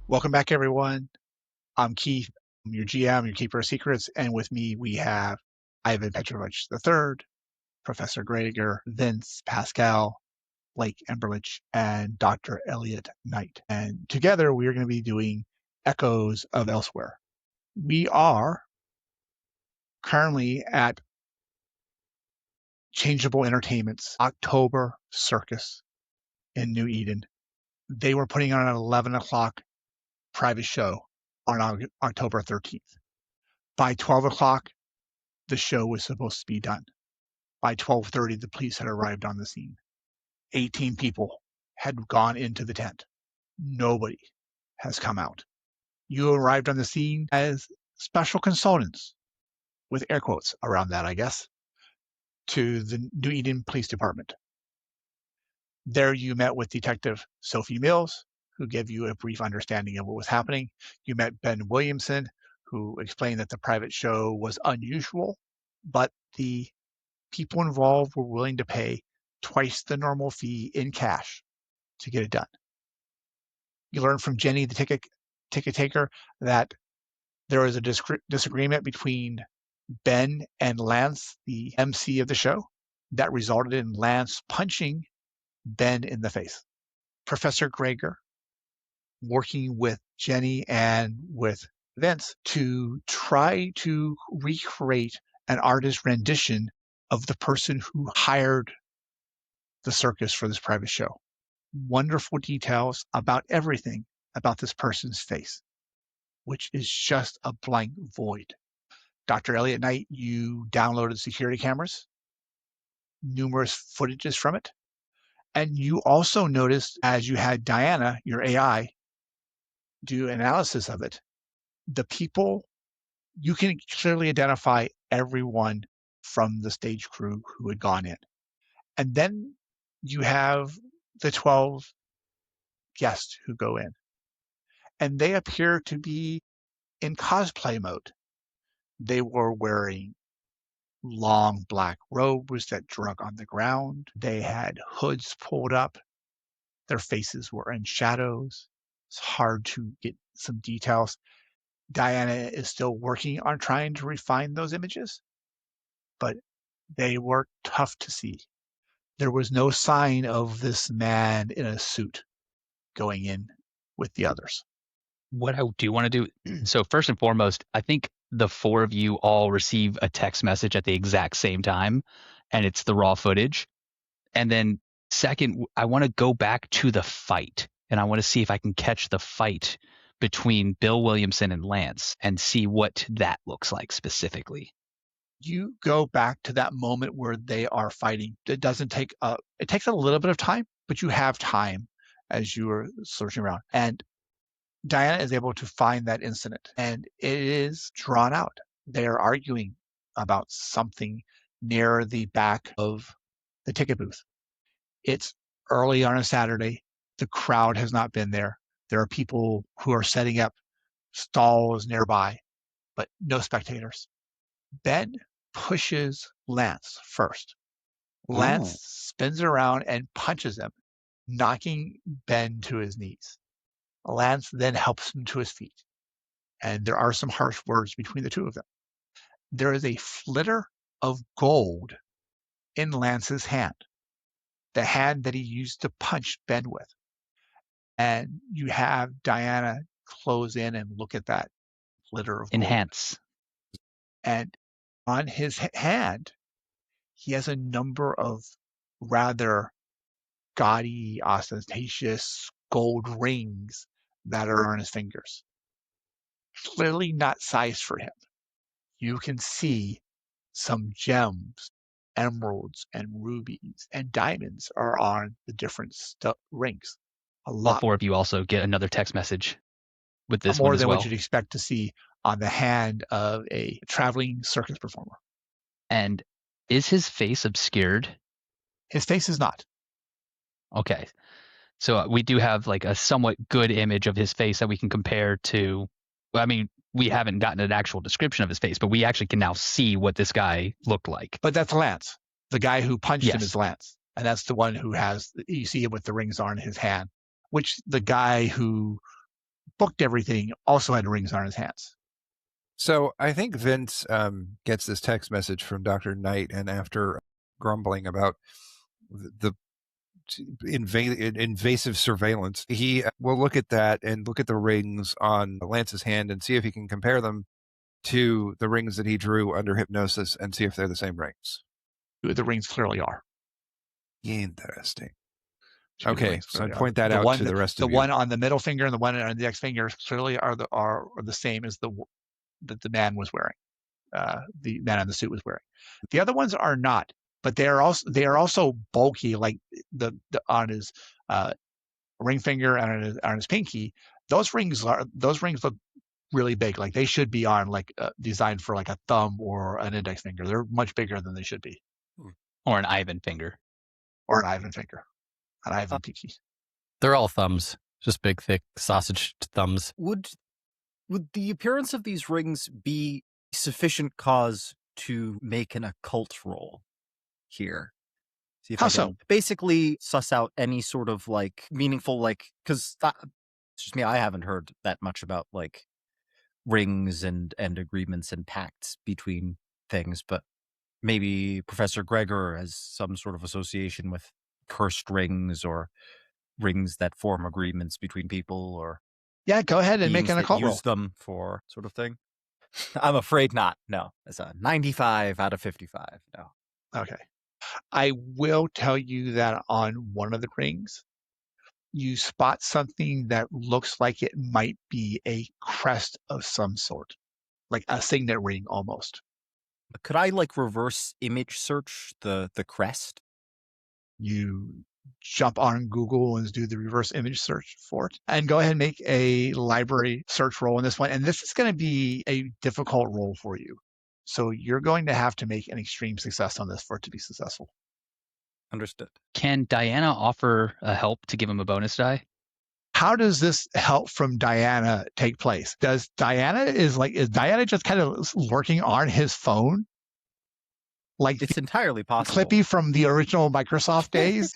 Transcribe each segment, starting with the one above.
Welcome back, everyone. I'm Keith. I'm your GM, your Keeper of Secrets, and with me we have Ivan Petrovich III, Professor Gregor, Vince, Pascal, Blake Emberlich, and Dr. Elliot Knight. And together we are going to be doing Echoes of Elsewhere. We are currently at Changeable Entertainments October Circus in New Eden. They were putting on an 11 o'clock private show on October 13th. By 12 o'clock, the show was supposed to be done. By 12:30, the police had arrived on the scene. 18 people had gone into the tent. Nobody has come out. You arrived on the scene as special consultants, with air quotes around that, I guess, to the New Eden Police Department. There you met with Detective Sophie Mills, who gave you a brief understanding of what was happening. You met Ben Williamson, who explained that the private show was unusual, but the people involved were willing to pay twice the normal fee in cash to get it done. You learned from Jenny, the ticket taker, that there was a disagreement between Ben and Lance, the MC of the show, that resulted in Lance punching Ben in the face. Professor Gregor, working with Jenny and with Vince to try to recreate an artist rendition of the person who hired the circus for this private show. Wonderful details about everything about this person's face, which is just a blank void. Dr. Elliot Knight, you downloaded security cameras, numerous footages from it, and you also noticed, as you had Diana, your AI, do analysis of it, the people, you can clearly identify everyone from the stage crew who had gone in. And then you have the 12 guests who go in, and they appear to be in cosplay mode. They were wearing long black robes that drug on the ground. They had hoods pulled up. Their faces were in shadows. It's hard to get some details. Diana is still working on trying to refine those images, but they were tough to see. There was no sign of this man in a suit going in with the others. What I do want to do, so first and foremost, I think the four of you all receive a text message at the exact same time, and it's the raw footage. And then second, I want to go back to the fight, and I want to see if I can catch the fight between Bill Williamson and Lance and see what that looks like specifically. You go back to that moment where they are fighting. It doesn't take it takes a little bit of time, but you have time as you are searching around. And Diana is able to find that incident, and it is drawn out. They are arguing about something near the back of the ticket booth. It's early on a Saturday. The crowd has not been there. There are people who are setting up stalls nearby, but no spectators. Ben pushes Lance first. Lance spins around and punches him, knocking Ben to his knees. Lance then helps him to his feet, and there are some harsh words between the two of them. There is a flitter of gold in Lance's hand, the hand that he used to punch Ben with. And you have Diana close in and look at that flitter of gold. Enhance. And on his hand, he has a number of rather gaudy, ostentatious gold rings that are on his fingers. Clearly not sized for him. You can see some gems, emeralds, and rubies, and diamonds are on the different rings. A lot. All four of you also get another text message with this more one as than well. What you'd expect to see on the hand of a traveling circus performer. And is his face obscured? His face is not. Okay. So we do have like a somewhat good image of his face that we can compare to, I mean, we haven't gotten an actual description of his face, but we actually can now see what this guy looked like. But that's Lance. The guy who punched him Yes. is Lance. And that's the one who has, you see him with the rings on his hand, which the guy who booked everything also had rings on his hands. So I think Vince gets this text message from Dr. Knight, and after grumbling about the invasive surveillance, he will look at that and look at the rings on Lance's hand and see if he can compare them to the rings that he drew under hypnosis and see if they're the same rings. The rings clearly are. Interesting. The Okay, rings so I clearly point are. that out to the rest of The you. one on the middle finger and the one on the index finger clearly are the same as the that the man was wearing. The man in the suit was wearing. The other ones are not, but they are also bulky, like the on his ring finger and on his pinky. Those rings look really big, like they should be on like designed for like a thumb or an index finger. They're much bigger than they should be. Or an Ivan finger. Or an Ivan finger, an Ivan pinky. They're all thumbs, just big, thick, sausage thumbs. Would the appearance of these rings be sufficient cause to make an occult roll here? See if How I can so? basically suss out any sort of like meaningful, like, because it's just me, I haven't heard that much about like rings and agreements and pacts between things, but maybe Professor Gregor has some sort of association with cursed rings or rings that form agreements between people, or Yeah, go ahead and make beings an that occult roll. use them for sort of thing. I'm afraid not. No, it's a 95 out of 55. No. Okay. I will tell you that on one of the rings, you spot something that looks like it might be a crest of some sort, like a signet ring almost. Could I like reverse image search the crest? You jump on Google and do the reverse image search for it, and go ahead and make a library search roll in this one. And this is going to be a difficult roll for you. So you're going to have to make an extreme success on this for it to be successful. Understood. Can Diana offer a help to give him a bonus die? How does this help from Diana take place? Is Diana just kind of lurking on his phone? Like It's entirely possible. Clippy from the original Microsoft days?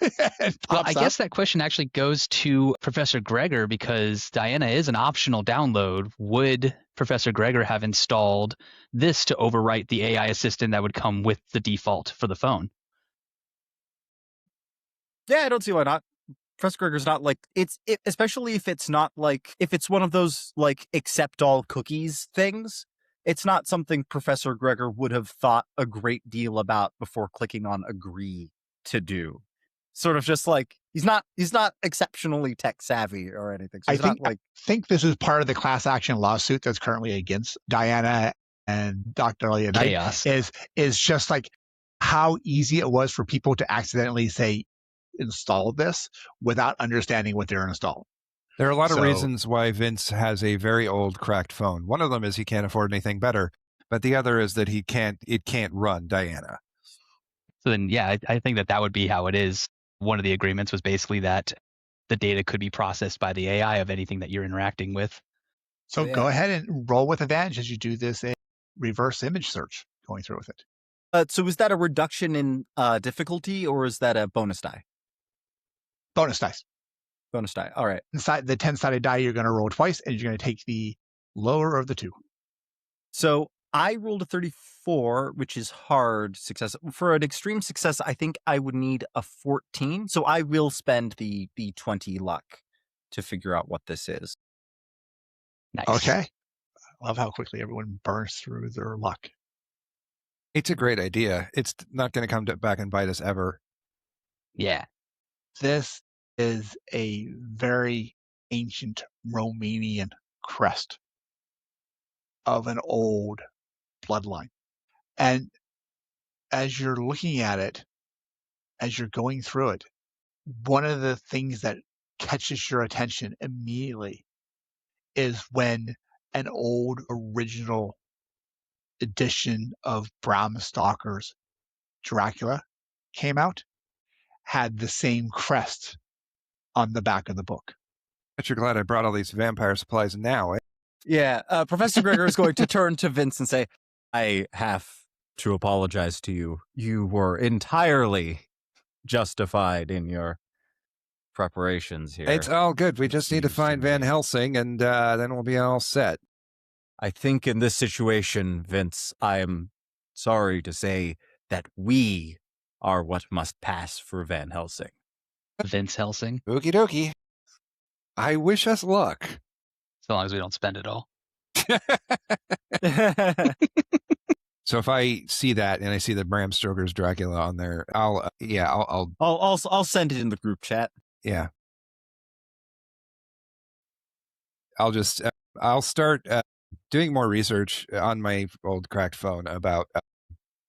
Well, I guess that question actually goes to Professor Gregor, because Diana is an optional download. Would Professor Gregor have installed this to overwrite the AI assistant that would come with the default for the phone? Yeah, I don't see why not. Professor Gregor's not like especially if it's not like if it's one of those like accept all cookies things. It's not something Professor Gregor would have thought a great deal about before clicking on agree to do. Sort of just like he's not exceptionally tech savvy or anything. So I think this is part of the class action lawsuit that's currently against Diana and Dr. Elliot is just like how easy it was for people to accidentally say install this without understanding what they're installing. There are a lot of reasons why Vince has a very old cracked phone. One of them is he can't afford anything better, but the other is that it can't run Diana. So then, yeah, I think that would be how it is. One of the agreements was basically that the data could be processed by the AI of anything that you're interacting with. So go ahead and roll with advantage as you do this reverse image search going through with it. So is that a reduction in difficulty, or is that a bonus die? Bonus dice. Bonus die. All right. Inside the 10-sided die, you're going to roll twice, and you're going to take the lower of the two. So I rolled a 34, which is hard success. For an extreme success, I think I would need a 14. So I will spend the 20 luck to figure out what this is. Nice. Okay. I love how quickly everyone burns through their luck. It's a great idea. It's not going to come back and bite us ever. Yeah. This is a very ancient Romanian crest of an old bloodline. And as you're looking at it, as you're going through it, one of the things that catches your attention immediately is when an old original edition of Bram Stoker's Dracula came out, had the same crest on the back of the book. But you're glad I brought all these vampire supplies now, eh? Yeah. Professor Gregor is going to turn to Vince and say, I have to apologize to you. You were entirely justified in your preparations here. It's all good. We it just need to seems find me. Van Helsing, and then we'll be all set. I think in this situation, Vince, I am sorry to say that we are what must pass for Van Helsing. Vince Helsing, Okie dokie. I wish us luck. so long as we don't spend it all. So if I see that and I see the Bram Stoker's Dracula on there, I'll I'll send it in the group chat. yeah. I'll start doing more research on my old cracked phone about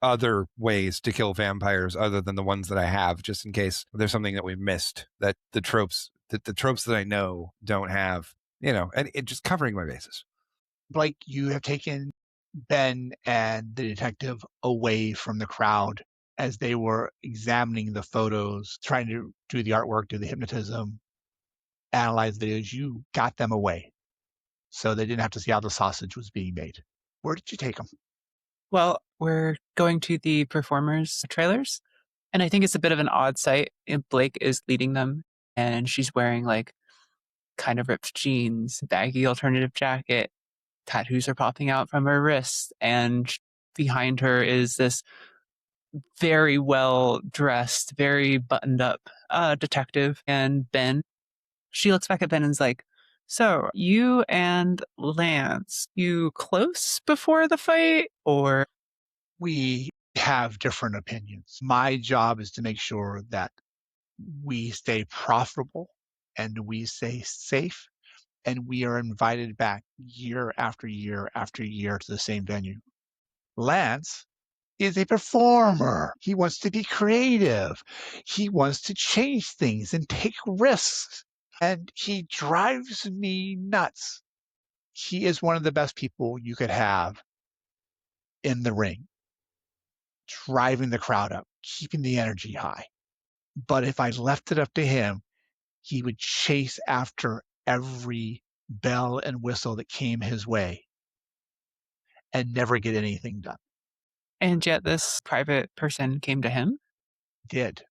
other ways to kill vampires other than the ones that I have, just in case there's something that we missed that the tropes that I know don't have, and it just covering my bases. Blake, you have taken Ben and the detective away from the crowd as they were examining the photos, trying to do the artwork, do the hypnotism, analyze the videos. You got them away so they didn't have to see how the sausage was being made. Where did you take them? Well, we're going to the performers' trailers, and I think it's a bit of an odd sight. Blake is leading them, and she's wearing like kind of ripped jeans, baggy alternative jacket. Tattoos are popping out from her wrists, and behind her is this very well dressed, very buttoned up detective. And Ben, she looks back at Ben and is like, "So you and Lance, you close before the fight, or?" We have different opinions. My job is to make sure that we stay profitable and we stay safe, and we are invited back year after year after year to the same venue. Lance is a performer. He wants to be creative. He wants to change things and take risks. And he drives me nuts. He is one of the best people you could have in the ring, driving the crowd up, keeping the energy high. But if I left it up to him, he would chase after every bell and whistle that came his way and never get anything done. And yet this private person came to him. Did.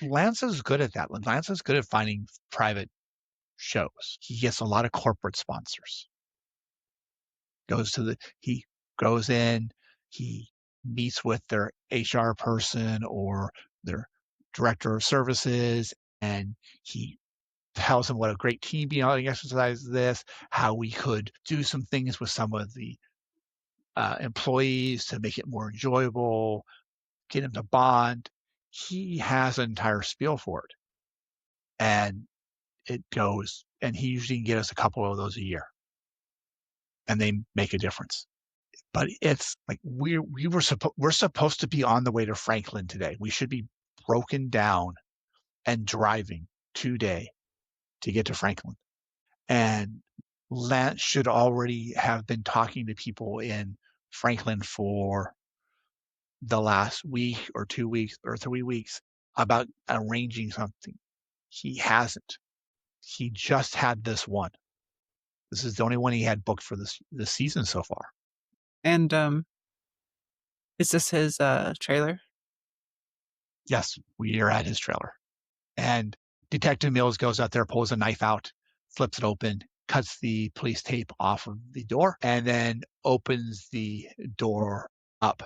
Lance is good at that. Lance is good at finding private shows. He gets a lot of corporate sponsors. He goes in, he meets with their HR person or their director of services, and he tells them what a great team building exercise is this, how we could do some things with some of the employees to make it more enjoyable, get them to bond. He has an entire spiel for it. And it goes, and he usually can get us a couple of those a year. And they make a difference. But it's like we're supposed to be on the way to Franklin today. We should be broken down and driving today to get to Franklin. And Lance should already have been talking to people in Franklin for the last week or 2 weeks or 3 weeks about arranging something. He hasn't. He just had this one. This is the only one he had booked for this season so far. And is this his trailer? Yes, we are at his trailer. And Detective Mills goes out there, pulls a knife out, flips it open, cuts the police tape off of the door, and then opens the door up.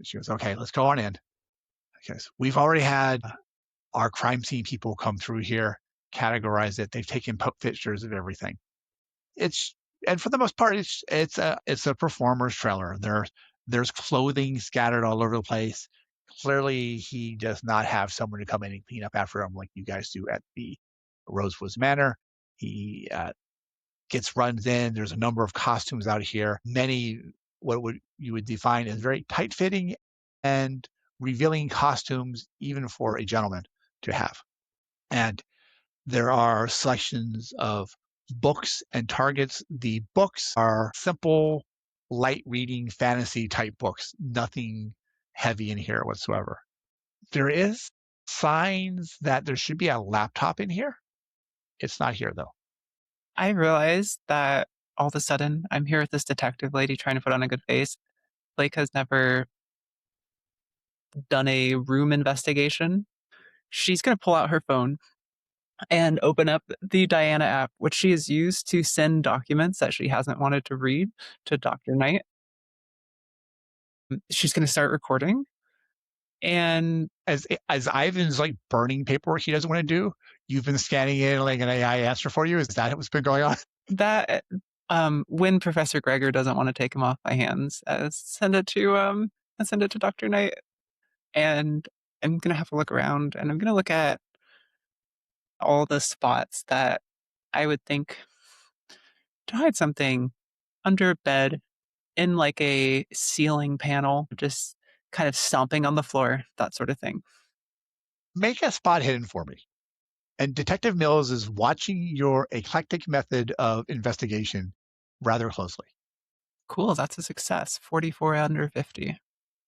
She goes, "Okay, let's go on in." Because we've already had our crime scene people come through here, categorize it. They've taken pictures of everything. And for the most part, it's a performer's trailer. There's clothing scattered all over the place. Clearly, he does not have someone to come in and clean up after him like you guys do at the Rosewoods Manor. He runs in. There's a number of costumes out here. Many you would define as very tight-fitting and revealing costumes, even for a gentleman to have. And there are selections of books and targets. The books are simple, light reading, fantasy type books, nothing heavy in here whatsoever. There is signs that there should be a laptop in here. It's not here though. I realized that all of a sudden I'm here with this detective lady trying to put on a good face. Blake has never done a room investigation. She's going to pull out her phone, and open up the Diana app, which she has used to send documents that she hasn't wanted to read to Dr. Knight. She's going to start recording. And as Ivan's like burning paperwork he doesn't want to do, you've been scanning it and like an AI answer for you. Is that what's been going on? That when Professor Gregor doesn't want to take him off my hands, send it to Dr. Knight. And I'm gonna have to look around, and I'm gonna look at all the spots that I would think to hide something under a bed, in like a ceiling panel, just kind of stomping on the floor, that sort of thing. Make a spot hidden for me. And Detective Mills is watching your eclectic method of investigation rather closely. Cool, that's a success. 44 under 50.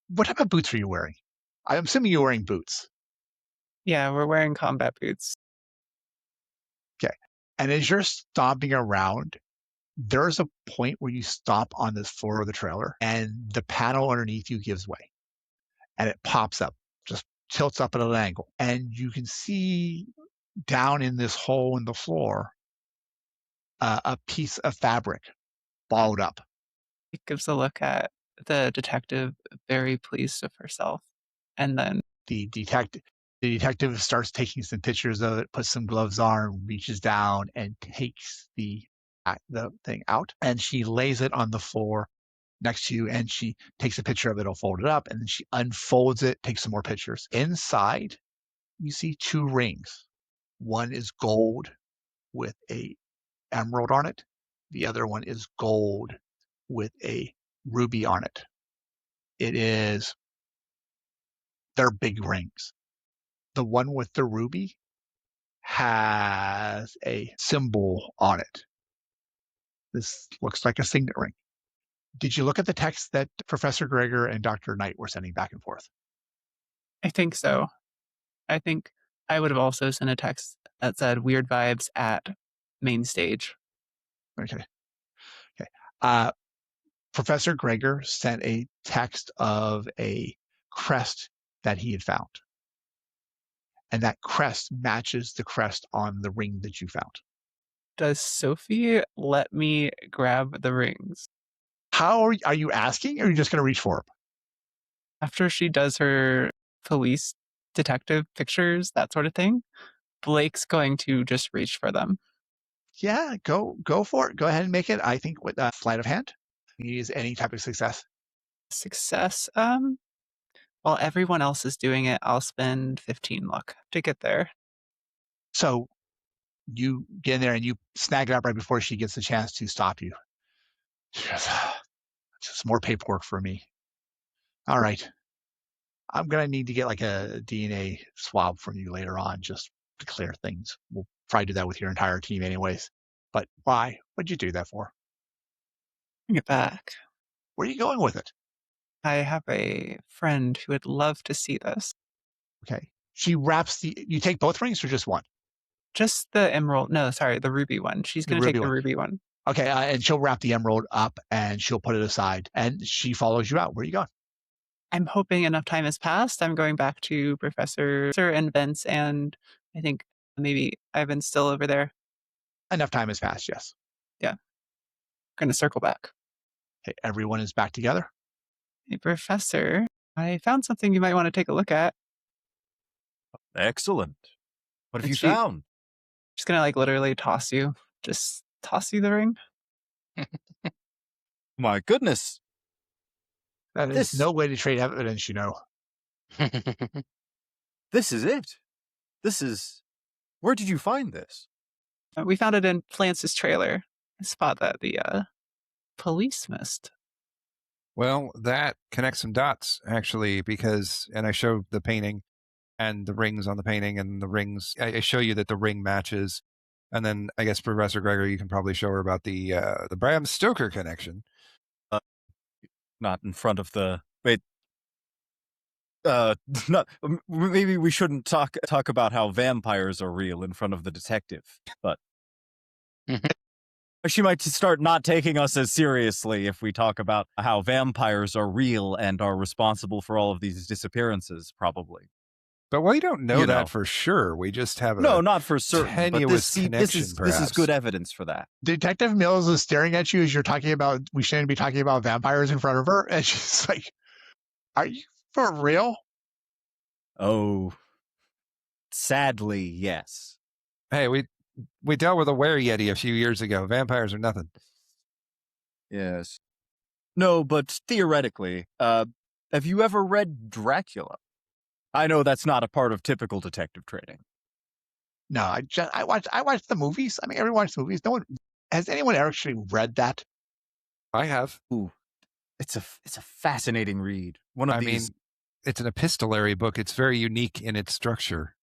What type of boots are you wearing? I'm assuming you're wearing boots. Yeah, we're wearing combat boots. Okay. And as you're stomping around, there's a point where you stomp on this floor of the trailer and the panel underneath you gives way and it pops up, just tilts up at an angle. And you can see down in this hole in the floor a piece of fabric balled up. It gives a look at the detective, very pleased with herself. And then the detective starts taking some pictures of it, puts some gloves on, reaches down and takes the thing out, and she lays it on the floor next to you, and she takes a picture of it, fold it up, and then she unfolds it, takes some more pictures. Inside, you see two rings. One is gold with a emerald on it. The other one is gold with a ruby on it. They're big rings. The one with the ruby has a symbol on it. This looks like a signet ring. Did you look at the text that Professor Gregor and Dr. Knight were sending back and forth? I think so. I think I would have also sent a text that said weird vibes at main stage. Okay. Professor Gregor sent a text of a crest that he had found. And that crest matches the crest on the ring that you found. Does Sophie let me grab the rings? How are you asking, or are you just going to reach for them? After she does her police detective pictures, that sort of thing, Blake's going to just reach for them. Yeah, go for it. Go ahead and make it. I think with sleight of hand, use any type of success. Success. While everyone else is doing it, I'll spend 15 luck to get there. So you get in there and you snag it up right before she gets the chance to stop you. Just more paperwork for me. All right. I'm going to need to get like a DNA swab from you later on just to clear things. We'll probably do that with your entire team anyways. But why? What'd you do that for? Bring it back. Where are you going with it? I have a friend who would love to see this. Okay. She wraps you take both rings or just one? Just the emerald. No, sorry, the ruby one. She's going to take the ruby one. Okay. And she'll wrap the emerald up and she'll put it aside and she follows you out. Where are you going? I'm hoping enough time has passed. I'm going back to Professor and Vince, and I think maybe Ivan's still over there. Enough time has passed, yes. Yeah. Going to circle back. Okay, everyone is back together. Hey, Professor, I found something you might want to take a look at. Excellent. What have you found? Just going to like literally toss you the ring. My goodness. That is no way to trade evidence, you know. This is it. Where did you find this? We found it in Plance's trailer. A spot that the police missed. Well, that connects some dots, actually, and I show the painting and the rings on the painting and the rings. I show you that the ring matches. And then I guess Professor Gregor, you can probably show her about the Bram Stoker connection. Not in front of the... Wait. Maybe we shouldn't talk about how vampires are real in front of the detective, but... She might start not taking us as seriously if we talk about how vampires are real and are responsible for all of these disappearances, probably. But we don't know You that know. for sure. We just have No, a not for certain. But tenuous this connection, is perhaps. good evidence for that. Detective Mills is staring at you as you're talking about, we shouldn't be talking about vampires in front of her. And she's like, are you for real? Oh, sadly, yes. Hey, we dealt with a were-yeti a few years ago. Vampires are nothing. Yes. No, but theoretically, have you ever read Dracula? I know that's not a part of typical detective training. No, I watched the movies. I mean, everyone watched the movies. No one has anyone actually read that. I have. Ooh, it's a fascinating read. One of I these. mean, it's an epistolary book. It's very unique in its structure.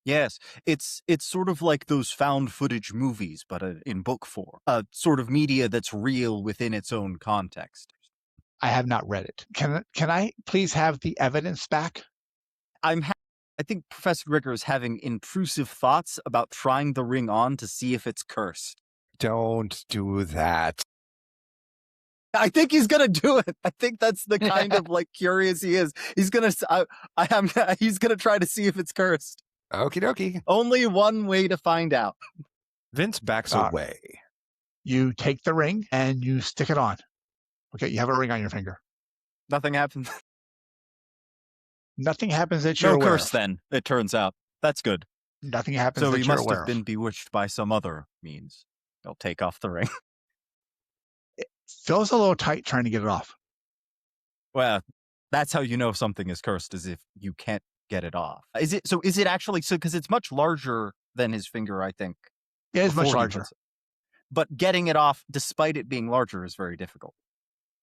Yes, it's sort of like those found footage movies, but in book form. A sort of media that's real within its own context. I have not read it. Can I please have the evidence back? I think Professor Gregor is having intrusive thoughts about trying the ring on to see if it's cursed. Don't do that. I think he's gonna do it. I think that's the kind of like curious he is. He's gonna. He's gonna try to see if it's cursed. Okie dokie. Only one way to find out. Vince backs Ah. away. You take the ring and you stick it on. Okay, you have a ring on your finger. Nothing happens. Nothing happens that you're No aware curse. of. Then it turns out that's good. Nothing happens So that he you're must aware have of. been bewitched by some other means. I'll take off the ring. Feels a little tight trying to get it off. Well, that's how you know something is cursed, is if you can't get it off. Is it actually so? Because it's much larger than his finger, I think. It is much before he larger. puts it. But getting it off, despite it being larger, is very difficult.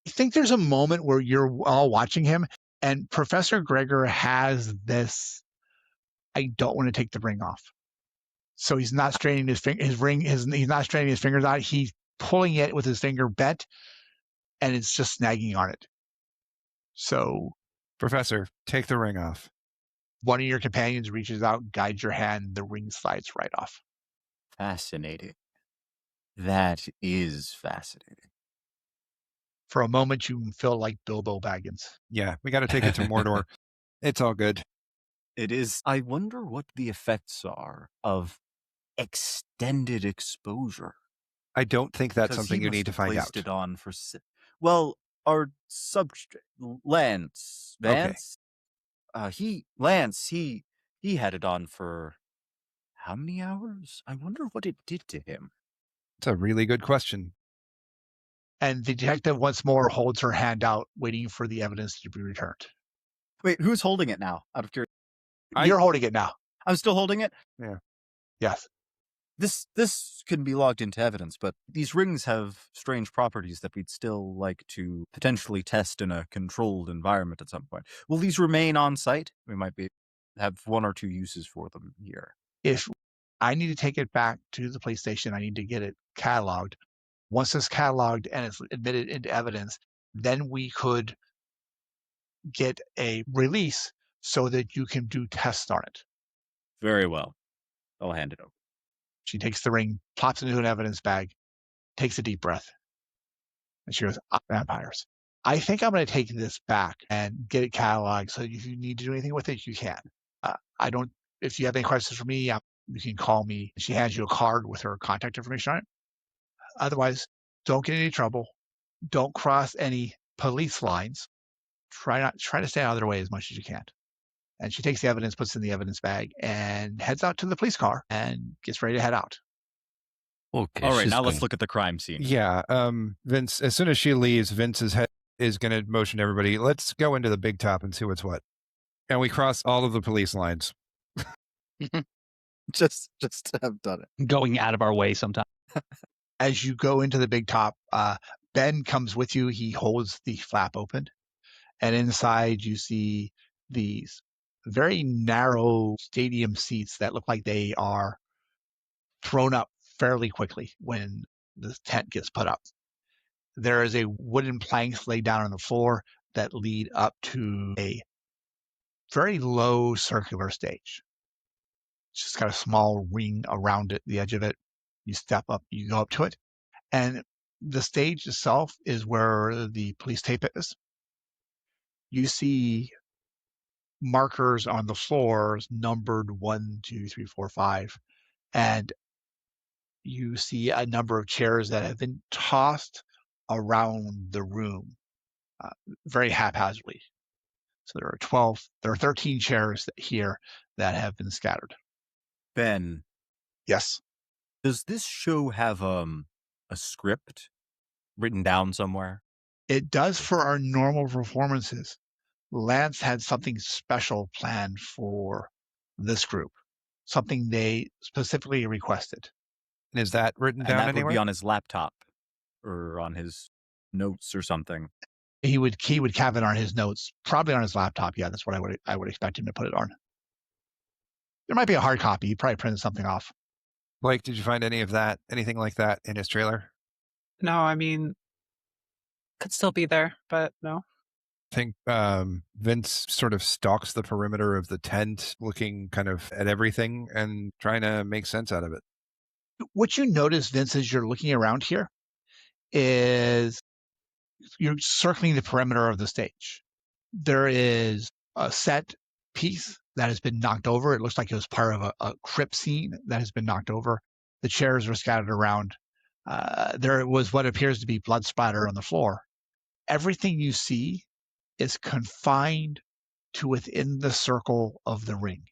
I think there's a moment where you're all watching him, and Professor Gregor has this, I don't want to take the ring off. So he's not straining he's not straining his fingers out. He's pulling it with his finger bent, and it's just snagging on it. So Professor, take the ring off. one of your companions reaches out, guides your hand, the ring slides right off. Fascinating. That is fascinating. For a moment, you feel like Bilbo Baggins. Yeah, we got to take it to Mordor. It's all good. It is. I wonder what the effects are of extended exposure. I don't think that's Because something he you must need to have find placed out. it on for well, our substrate Vance. He had it on for how many hours? I wonder what it did to him. It's a really good question. And the detective once more holds her hand out, waiting for the evidence to be returned. Wait, who's holding it now? Out of curiosity. You're holding it now. I'm still holding it? Yes. This can be logged into evidence, but these rings have strange properties that we'd still like to potentially test in a controlled environment at some point. Will these remain on site? We might have one or two uses for them here. If I need to take it back to the police station, I need to get it cataloged. Once it's cataloged and it's admitted into evidence, then we could get a release so that you can do tests on it. Very well. I'll hand it over. She takes the ring, plops it into an evidence bag, takes a deep breath, and she goes, vampires. I think I'm going to take this back and get it cataloged so if you need to do anything with it, you can. If you have any questions for me, you can call me. She hands you a card with her contact information on it. Otherwise, don't get in any trouble. Don't cross any police lines. Try to stay out of their way as much as you can. And she takes the evidence, puts it in the evidence bag, and heads out to the police car and gets ready to head out. Okay. All right, she's now let's going- look at the crime scene. Yeah, Vince, as soon as she leaves, Vince's head is going to motion to everybody, let's go into the big top and see what's what. And we cross all of the police lines. Just to have done it. Going out of our way sometimes. As you go into the big top, Ben comes with you. He holds the flap open. And inside you see these very narrow stadium seats that look like they are thrown up fairly quickly when the tent gets put up. There is a wooden planks laid down on the floor that lead up to a very low circular stage. It's just got a small ring around it, the edge of it. You step up, you go up to it, and the stage itself is where the police tape is. You see markers on the floors numbered 1, 2, 3, 4, 5. And you see a number of chairs that have been tossed around the room very haphazardly. So there are 13 chairs here that have been scattered. Ben, Yes. does this show have a script written down somewhere? It does for our normal performances. Lance had something special planned for this group, something they specifically requested. And is that written And down that anywhere? would be on his laptop or on his notes or something. He would have it on his notes, probably on his laptop. Yeah, that's what I would expect him to put it on. There might be a hard copy. He probably printed something off. Blake, did you find anything like that in his trailer? No, I mean, could still be there, but no. I think Vince sort of stalks the perimeter of the tent, looking kind of at everything and trying to make sense out of it. What you notice, Vince, as you're looking around here, is you're circling the perimeter of the stage. There is a set piece that has been knocked over. It looks like it was part of a crypt scene that has been knocked over. The chairs were scattered around. There was what appears to be blood splatter on the floor. Everything you see is confined to within the circle of the ring.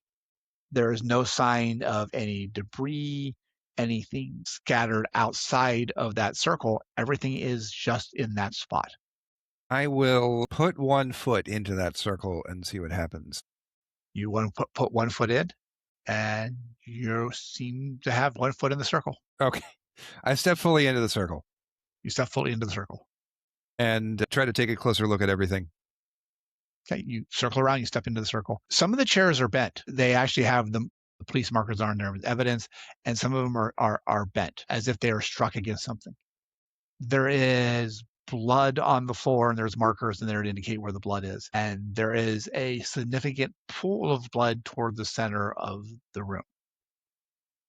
There is no sign of any debris, anything scattered outside of that circle. Everything is just in that spot. I will put 1 foot into that circle and see what happens. You want to put 1 foot in, and you seem to have 1 foot in the circle. Okay. I step fully into the circle You step fully into the circle. and try to take a closer look at everything. Okay, you circle around, you step into the circle. Some of the chairs are bent. They actually have the police markers on there with evidence, and some of them are bent as if they are struck against something. There is blood on the floor, and there's markers in there to indicate where the blood is. And there is a significant pool of blood toward the center of the room,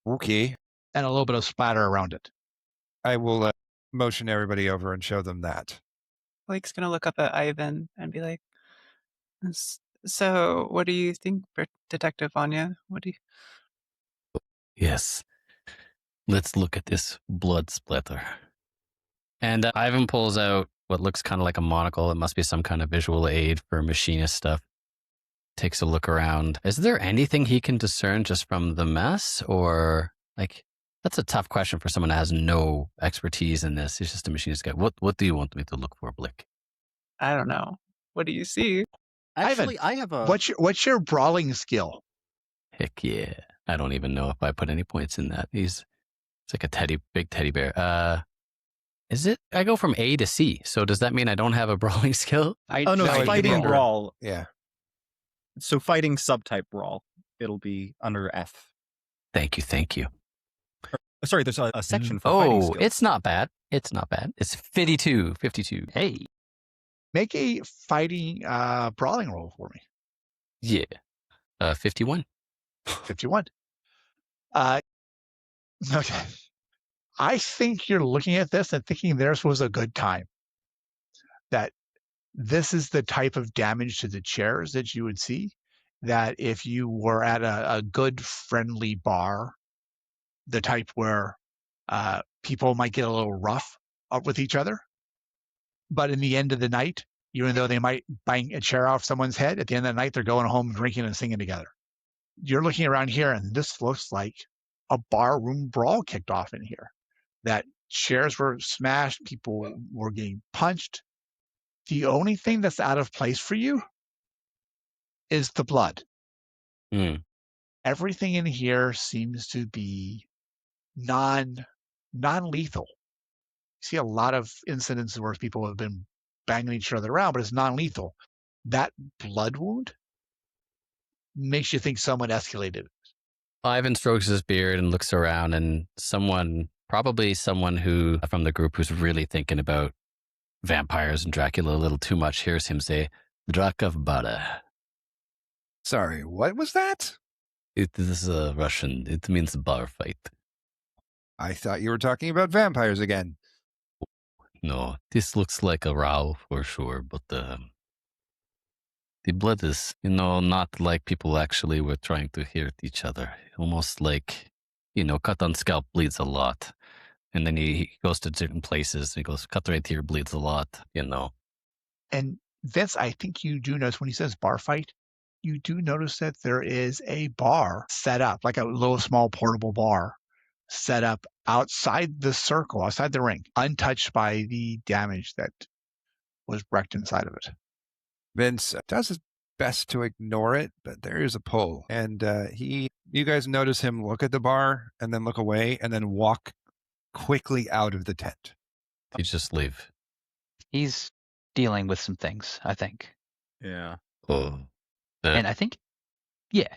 Okay. and a little bit of splatter around it. I will motion everybody over and show them that. Blake's gonna look up at Ivan and be like, "So, what do you think, Detective Anya? What do you?" Yes. Let's look at this blood splatter. And Ivan pulls out what looks kind of like a monocle. It must be some kind of visual aid for machinist stuff. Takes a look around. Is there anything he can discern just from the mess? Or, like, that's a tough question for someone that has no expertise in this. He's just a machinist guy. What do you want me to look for, Blake? I don't know. What do you see? Actually, I have a... What's your brawling skill? Heck yeah. I don't even know if I put any points in that. It's like a big teddy bear. Is it? I go from A to C. So does that mean I don't have a brawling skill? Oh, no, No, fighting you brawl. Yeah. So fighting subtype brawl. It'll be under F. Thank you. Sorry, there's a section for fighting skills. It's not bad. It's 52. Hey, Make a fighting brawling roll for me. Yeah. 51. 51. Okay. I think you're looking at this and thinking theirs was a good time. That this is the type of damage to the chairs that you would see. That if you were at a good friendly bar, the type where people might get a little rough up with each other. But in the end of the night, even though they might bang a chair off someone's head, at the end of the night, they're going home drinking and singing together. You're looking around here, and this looks like a barroom brawl kicked off in here. That chairs were smashed, people were getting punched. The only thing that's out of place for you is the blood. Everything in here seems to be non-lethal. You see a lot of incidents where people have been banging each other around, but it's non-lethal. That blood wound makes you think someone escalated it. Ivan strokes his beard and looks around, and probably someone who from the group who's really thinking about vampires and Dracula a little too much, hears him say, "Drak of Bada." Sorry, what was that? It is a Russian. It means bar fight. I thought you were talking about vampires again. No, this looks like a row for sure, but The blood is, not like people actually were trying to hurt each other. Almost like, cut on scalp bleeds a lot. And then he goes to certain places. He goes, cut right here bleeds a lot, And Vince, I think you do notice when he says bar fight, you do notice that there is a bar set up, like a little small portable bar set up outside the circle, outside the ring, untouched by the damage that was wrecked inside of it. Vince does his best to ignore it, but there is a pull. And you guys notice him look at the bar and then look away and then walk quickly out of the tent. You just leave. He's dealing with some things, I think. Yeah. Oh. And I think, yeah.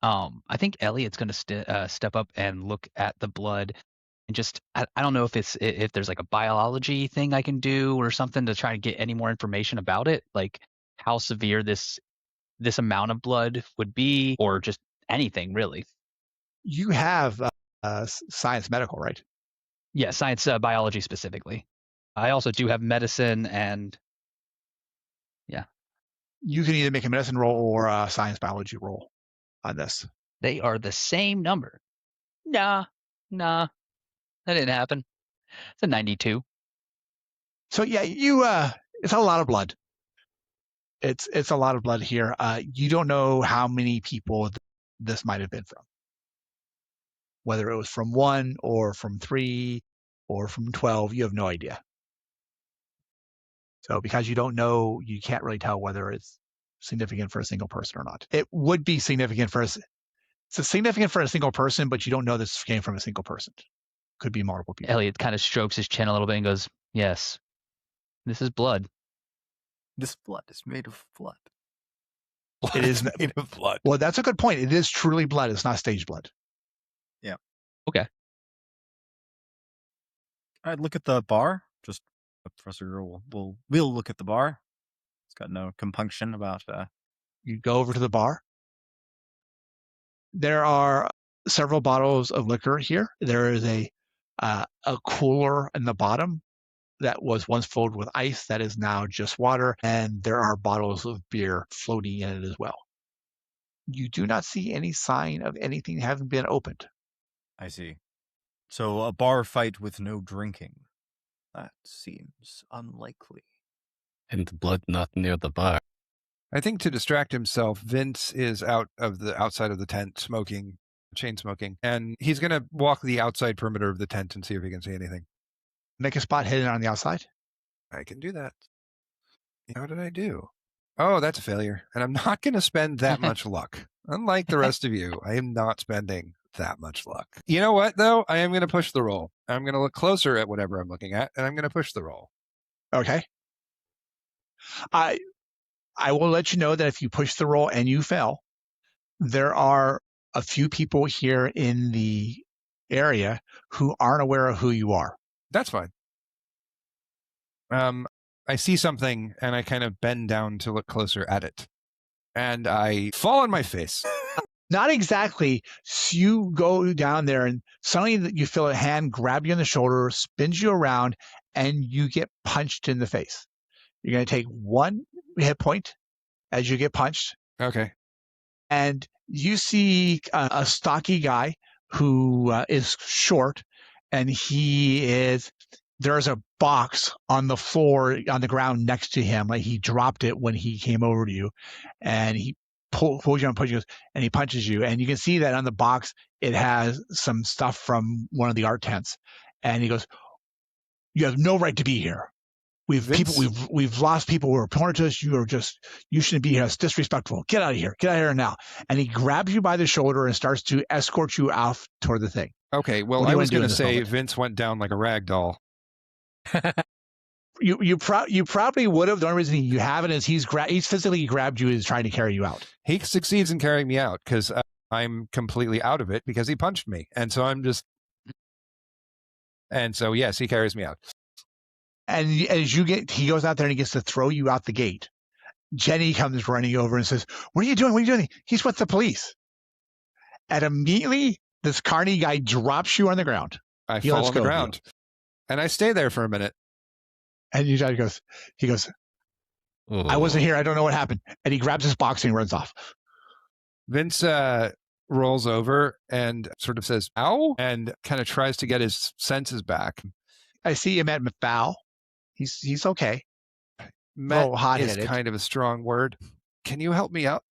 I think Elliot's going to step up and look at the blood, and just I don't know if there's like a biology thing I can do or something to try to get any more information about it, like how severe this amount of blood would be, or just anything really. You have science medical, right? Yeah, science, biology specifically. I also do have medicine and You can either make a medicine roll or a science biology roll on this. they are the same number. Nah, that didn't happen. It's a 92. So yeah, it's a lot of blood. It's a lot of blood here. You don't know how many people this might have been from. Whether it was from 1 or from 3 or from 12, you have no idea. So because you don't know, you can't really tell whether it's significant for a single person or not. It would be significant it's significant for a single person, but you don't know this came from a single person. Could be multiple people. Elliot kind of strokes his chin a little bit and goes, "Yes, this is blood." This blood is made of blood. It is made of blood. Well, that's a good point. It is truly blood. It's not stage blood. Yeah. Okay. I'd look at the bar. Just Professor Gregor we'll look at the bar. It's got no compunction about. You go over to the bar. There are several bottles of liquor here. There is a cooler in the bottom that was once filled with ice that is now just water, and there are bottles of beer floating in it as well. You do not see any sign of anything having been opened. I see. So a bar fight with no drinking. That seems unlikely. And the blood not near the bar. I think to distract himself, Vince is outside of the tent chain smoking, and he's going to walk the outside perimeter of the tent and see if he can see anything. Make a spot hidden on the outside. I can do that. How did I do? Oh, that's a failure. And I'm not going to spend that much luck. Unlike the rest of you, I am not spending that much luck. You know what, though? I am going to push the roll. I'm going to look closer at whatever I'm looking at, and I'm going to push the roll. Okay. I will let you know that if you push the roll and you fail, there are a few people here in the area who aren't aware of who you are. That's fine. I see something, and I kind of bend down to look closer at it. And I fall on my face. Not exactly. So you go down there, and suddenly you feel a hand grab you on the shoulder, spins you around, and you get punched in the face. You're going to take 1 hit point as you get punched. Okay. And you see a stocky guy who is short, and there's a box on the floor, on the ground next to him. Like he dropped it when he came over to you, and he pulls you and pushes you, and he punches you. And you can see that on the box, it has some stuff from one of the art tents. And he goes, "You have no right to be here. We've lost people who are important to us. You shouldn't be here. It's disrespectful. Get out of here. Get out of here now." And he grabs you by the shoulder and starts to escort you out toward the thing. Okay, well, I was going to say Vince went down like a rag doll. You probably would have. The only reason you haven't is he's physically grabbed you and is trying to carry you out. He succeeds in carrying me out because I'm completely out of it because he punched me. And so yes, he carries me out. And as he goes out there and he gets to throw you out the gate. Jenny comes running over and says, "What are you doing? What are you doing?" "He's with the police." And immediately, this carny guy drops you on the ground. I fall on the ground. And I stay there for a minute. And he goes, I wasn't here. I don't know what happened. And he grabs his box and he runs off. Vince rolls over and sort of says, ow, and kind of tries to get his senses back. I see him at Foul. He's okay. Met Little is hot-headed. kind of a strong word. Can you help me up?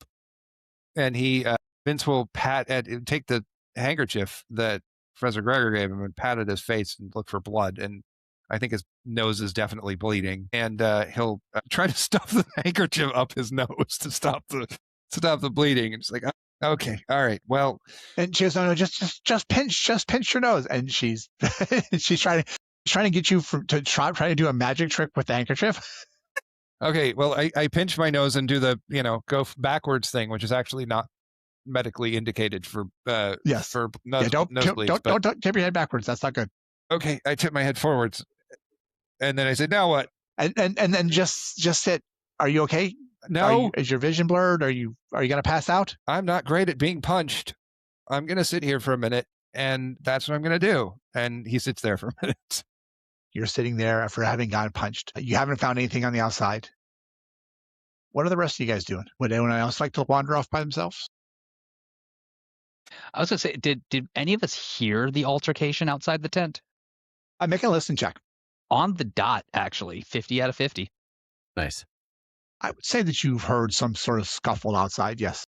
And Vince will take the handkerchief that Professor Gregor gave him and pat at his face and look for blood. And I think his nose is definitely bleeding. And he'll try to stuff the handkerchief up his nose to stop the bleeding. And it's like, okay, all right, well. And she goes, no, just pinch your nose. And she's trying to get you to try to do a magic trick with the handkerchief. Okay, well, I pinch my nose and do the, go backwards thing, which is actually not medically indicated for yes. For nosebleeds. Don't tip your head backwards. That's not good. Okay, I tip my head forwards, and then I say, now what? And then just sit. Are you okay? No. Is your vision blurred? Are you gonna pass out? I'm not great at being punched. I'm gonna sit here for a minute, and that's what I'm gonna do. And he sits there for a minute. You're sitting there after having gotten punched. You haven't found anything on the outside. What are the rest of you guys doing? Would anyone else like to wander off by themselves? I was going to say, did any of us hear the altercation outside the tent? I make a listen check. On the dot, actually. 50 out of 50. Nice. I would say that you've heard some sort of scuffle outside, yes.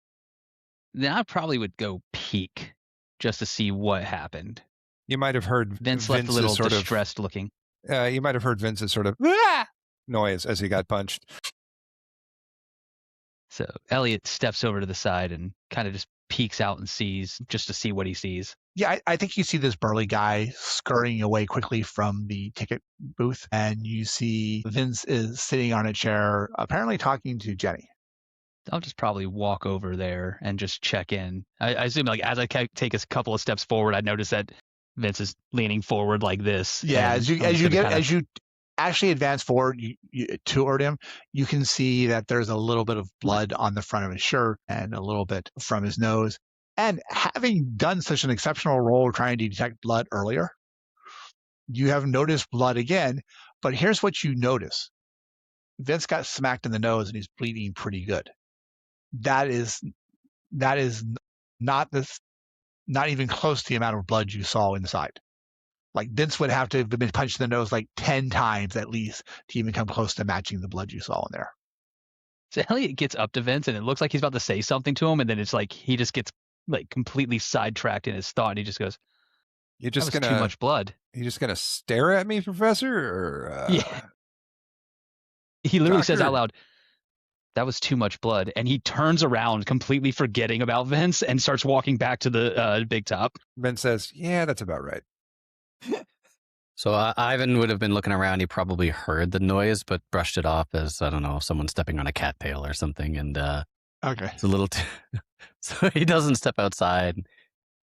Then I probably would go peek just to see what happened. You might have heard Vince left a little distressed looking. You might have heard Vince's sort of noise as he got punched. So Elliot steps over to the side and kind of just peeks out and sees, just to see what he sees. Yeah, I think you see this burly guy scurrying away quickly from the ticket booth, and you see Vince is sitting on a chair, apparently talking to Jenny. I'll just probably walk over there and just check in. I assume, like, as I take a couple of steps forward, I notice that Vince is leaning forward like this. Yeah, as you actually advance forward toward him, you can see that there's a little bit of blood on the front of his shirt and a little bit from his nose. And having done such an exceptional role trying to detect blood earlier, you have noticed blood again. But here's what you notice. Vince got smacked in the nose and he's bleeding pretty good. That is not even close to the amount of blood you saw inside. Like, Vince would have to have been punched in the nose like 10 times at least to even come close to matching the blood you saw in there. So Elliot gets up to Vince and it looks like he's about to say something to him, and then it's like he just gets like completely sidetracked in his thought, and he just goes, "You're just too much blood." You're just gonna stare at me, Professor? Or yeah. He literally says out loud, "That was too much blood," and he turns around, completely forgetting about Vince, and starts walking back to the big top. Vince says, "Yeah, that's about right." So Ivan would have been looking around. He probably heard the noise, but brushed it off as, I don't know, someone stepping on a cattail or something. And okay, it's a little. So he doesn't step outside.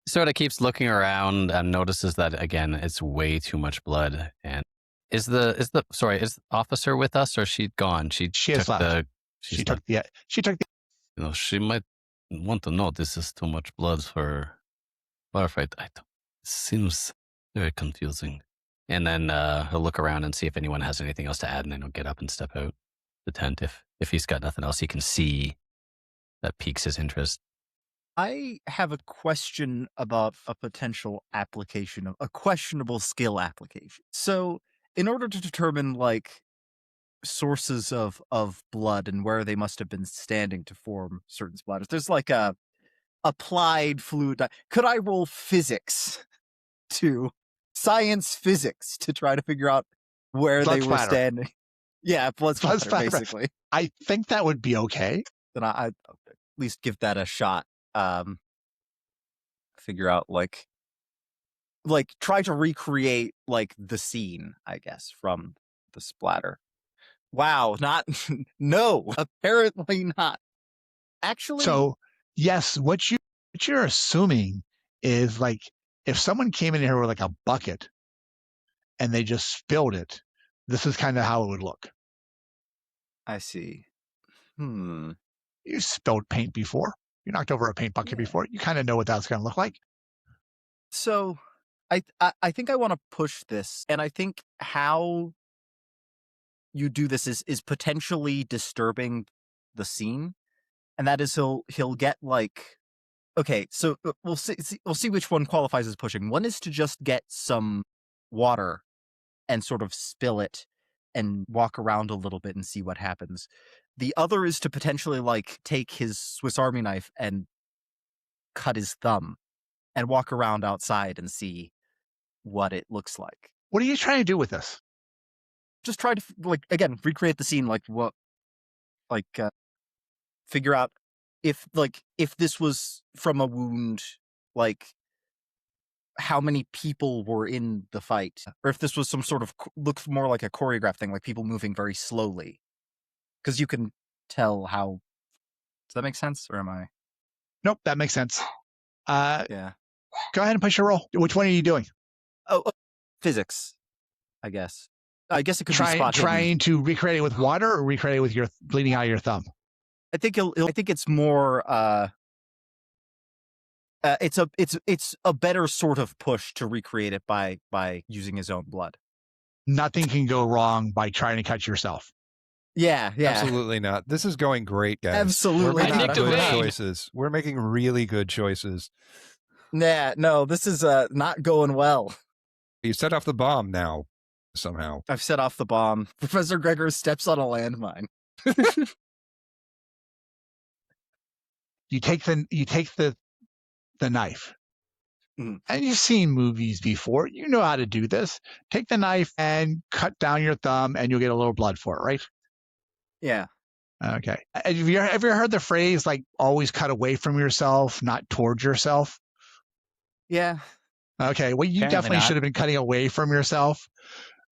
Sort of keeps looking around and notices that again, it's way too much blood. And is officer with us, or is she gone? She has left. She took the. You know, she might want to know this is too much blood for firefight. It seems very confusing. And then he'll look around and see if anyone has anything else to add, and then he'll get up and step out the tent. If he's got nothing else he can see that piques his interest. I have a question about a potential application of a questionable skill application. So, in order to determine like sources of blood and where they must have been standing to form certain splatters, there's like a applied fluid. Could I roll science physics to try to figure out where blood they were splatter. standing? Yeah, blood splatter, basically. I think that would be okay. Then I'd at least give that a shot. Figure out like try to recreate like the scene, I guess, from the splatter. Wow, no, apparently not. Actually, so yes, what you're assuming is like if someone came in here with like a bucket and they just spilled it, this is kind of how it would look. I see. You spilled paint before. You knocked over a paint bucket before. You kind of know what that's going to look like. So I think I want to push this, and I think how you do this is potentially disturbing the scene, and that is he'll get like, okay, so we'll see which one qualifies as pushing. One is to just get some water and sort of spill it and walk around a little bit and see what happens. The other is to potentially like take his Swiss Army knife and cut his thumb and walk around outside and see what it looks like. What are you trying to do with this? Just try to like, again, recreate the scene, like what, like figure out if this was from a wound, like how many people were in the fight, or if this was some sort of looks more like a choreographed thing, like people moving very slowly, because you can tell how. Does that make sense, or am I? Nope, that makes sense. Yeah. Go ahead and push your roll. Which one are you doing? Oh, physics, I guess. I guess it could be spot hidden. Trying to recreate it with water or recreate it with your bleeding out of your thumb? I think I think it's more. It's a better sort of push to recreate it by using his own blood. Nothing can go wrong by trying to cut yourself. Yeah. Absolutely not. This is going great, guys. Absolutely We're making not. good choices. We're making really good choices. Nah, no, this is not going well. You set off the bomb now, somehow. I've set off the bomb. Professor Gregor steps on a landmine. You take the knife. Mhm. And you've seen movies before. You know how to do this. Take the knife and cut down your thumb, and you'll get a little blood for it, right? Yeah. Okay. Have you ever heard the phrase, like, always cut away from yourself, not towards yourself? Yeah. Okay. Well, you Apparently definitely not. should have been cutting away from yourself,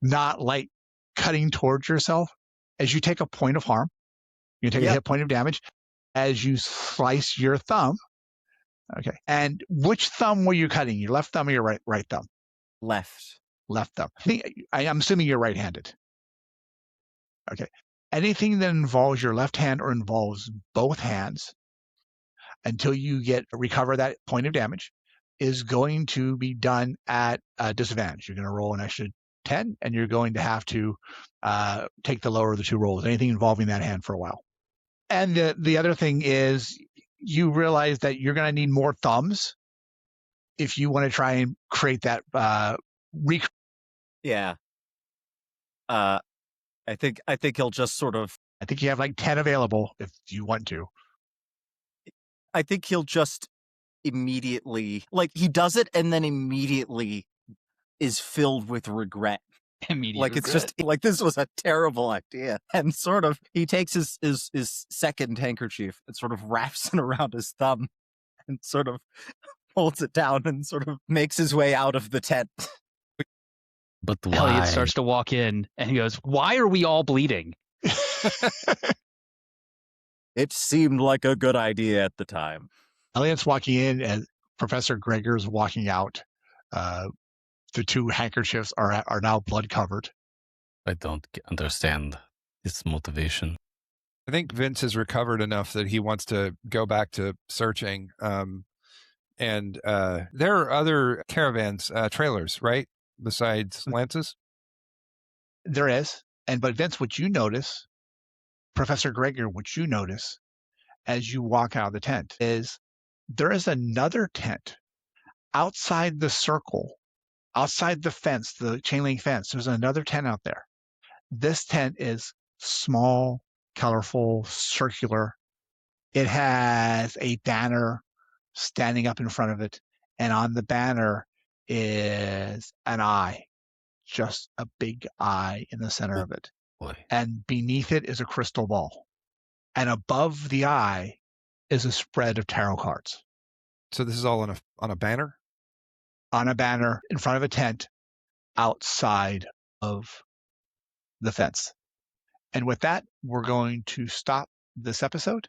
not like cutting towards yourself. As you take a point of harm, you take a hit point of damage as you slice your thumb. Okay. And which thumb were you cutting? Your left thumb or your right thumb? Left. Left thumb. I'm assuming you're right-handed. Okay. Anything that involves your left hand or involves both hands until you recover that point of damage is going to be done at a disadvantage. You're going to roll an extra 10, and you're going to have to take the lower of the two rolls, anything involving that hand for a while. And the other thing is you realize that you're going to need more thumbs if you want to try and create that Yeah. I think he'll just sort of. I think you have like 10 available if you want to. I think he'll just immediately, like, he does it and then immediately is filled with regret. It's just like, this was a terrible idea, and sort of he takes his second handkerchief and sort of wraps it around his thumb and sort of holds it down and sort of makes his way out of the tent. But why? Elliot starts to walk in and he goes, "Why are we all bleeding?" It seemed like a good idea at the time. Elliot's walking in and Professor Gregor's walking out. The two handkerchiefs are now blood covered. I don't understand his motivation. I think Vince has recovered enough that he wants to go back to searching. And there are other caravans, trailers, right? Besides Lance's? There is. But Vince, what you notice, Professor Gregor, what you notice as you walk out of the tent is there is another tent outside the circle, outside the fence, the chain link fence. There's another tent out there. This tent is small, colorful, circular. It has a banner standing up in front of it. And on the banner is an eye, just a big eye in the center of it. Boy. And beneath it is a crystal ball. And above the eye is a spread of tarot cards. So this is all on a banner? On a banner in front of a tent outside of the fence. And with that, we're going to stop this episode.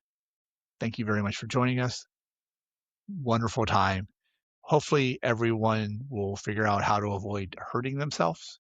Thank you very much for joining us. Wonderful time. Hopefully everyone will figure out how to avoid hurting themselves.